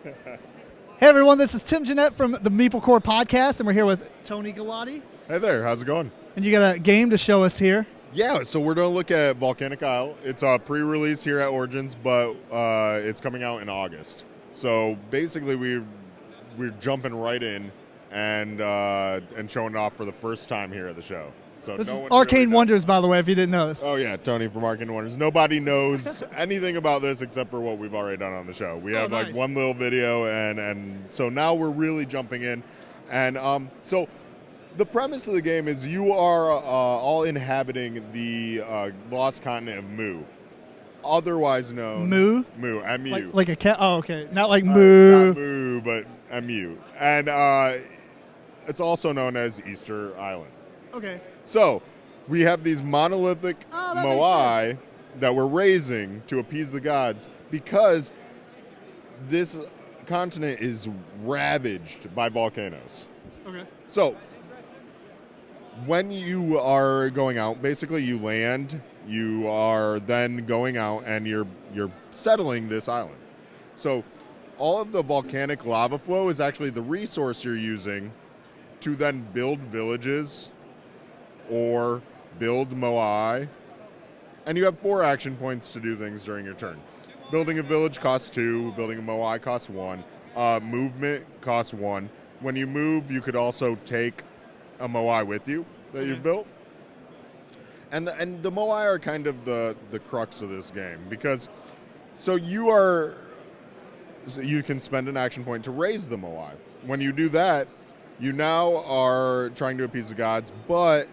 Hey everyone, this is Tim Jeanette from the MeepleCore podcast, and we're here with Tony Gullotti. Hey there, how's it going? And you got a game to show us here. Yeah, so we're going to look at Volcanic Isle. It's a pre-release here at Origins, but it's coming out in August. So basically we're jumping right in and showing it off for the first time here at the show. So this is Arcane Wonders, by the way, if you didn't notice. Oh yeah, Tony from Arcane Wonders. Nobody knows anything about this except for what we've already done on the show. We have nice. like one little video, and so now we're really jumping in. And so the premise of the game is you are all inhabiting the lost continent of Mu, otherwise known Mu, M-U. like a cat. Oh, okay, not like Mu. Not Mu, but M-U, and it's also known as Easter Island. Okay. So, we have these monolithic moai that we're raising to appease the gods because this continent is ravaged by volcanoes. Okay. So, when you are going out, basically you land, you are then going out and you're settling this island. So, all of the volcanic lava flow is actually the resource you're using to then build villages or build moai, and you have 4 action points to do things during your turn. Building a village costs 2, building a moai costs 1, movement costs 1. When you move, you could also take a moai with you that you've built. And the moai are kind of the crux of this game, because so you can spend an action point to raise the moai. When you do that, you now are trying to appease the gods, but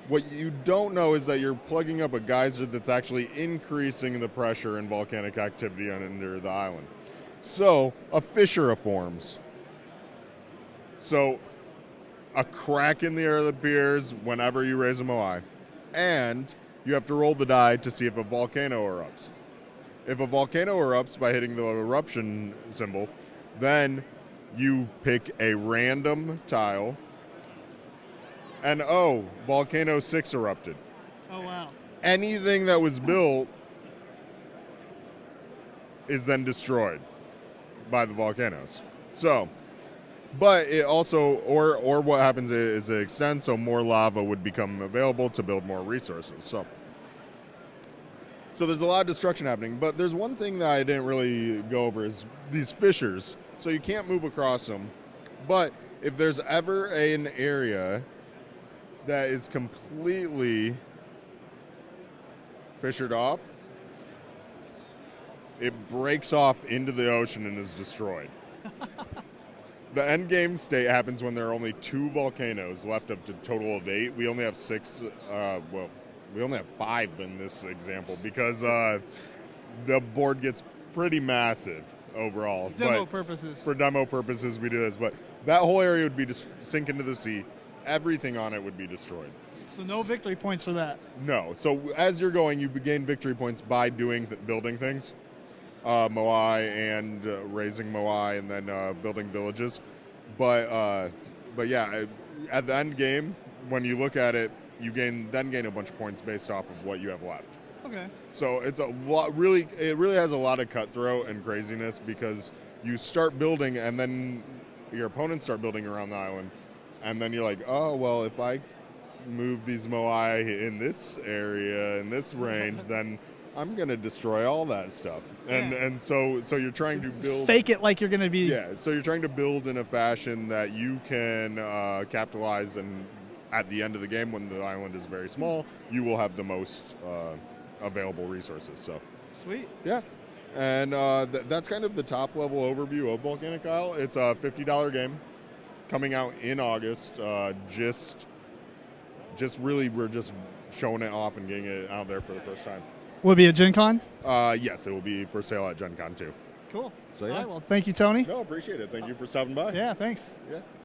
what you don't know is that you're plugging up a geyser that's actually increasing the pressure and volcanic activity under the island. So, a fissure forms. So, a crack in the earth appears whenever you raise a moai. And you have to roll the die to see if a volcano erupts. If a volcano erupts by hitting the eruption symbol, then you pick a random tile. And Volcano 6 erupted. Oh, wow. Anything that was built is then destroyed by the volcanoes. So, but it also, or what happens is it extends, so more lava would become available to build more resources. So there's a lot of destruction happening, but there's one thing that I didn't really go over is these fissures. So you can't move across them, but if there's ever an area that is completely fissured off, it breaks off into the ocean and is destroyed. The end game state happens when there are only 2 volcanoes left of a total of 8. We only have 6, we only have 5 in this example because the board gets pretty massive overall. For demo purposes, we do this, but that whole area would be just sink into the sea. Everything on it would be destroyed. So no victory points for that? No. So as you're going, you gain victory points by building things, moai and raising moai, and then building villages. But yeah, at the end game, when you look at it, you gain a bunch of points based off of what you have left. Okay. So it's a lot. It really has a lot of cutthroat and craziness because you start building, and then your opponents start building around the island. And then you're like, oh, well, if I move these moai in this area, in this range, then I'm going to destroy all that stuff. And so you're trying to build... Fake it like you're going to be... Yeah, so you're trying to build in a fashion that you can capitalize, and at the end of the game, when the island is very small, you will have the most available resources. So Sweet. Yeah. And that's kind of the top-level overview of Volcanic Isle. It's a $50 game. Coming out in August, just really we're just showing it off and getting it out there for the first time. Will it be at Gen Con? Yes, it will be for sale at Gen Con too. Cool. So yeah. All right, well, thank you, Tony. No, appreciate it. Thank you for stopping by. Yeah, thanks. Yeah.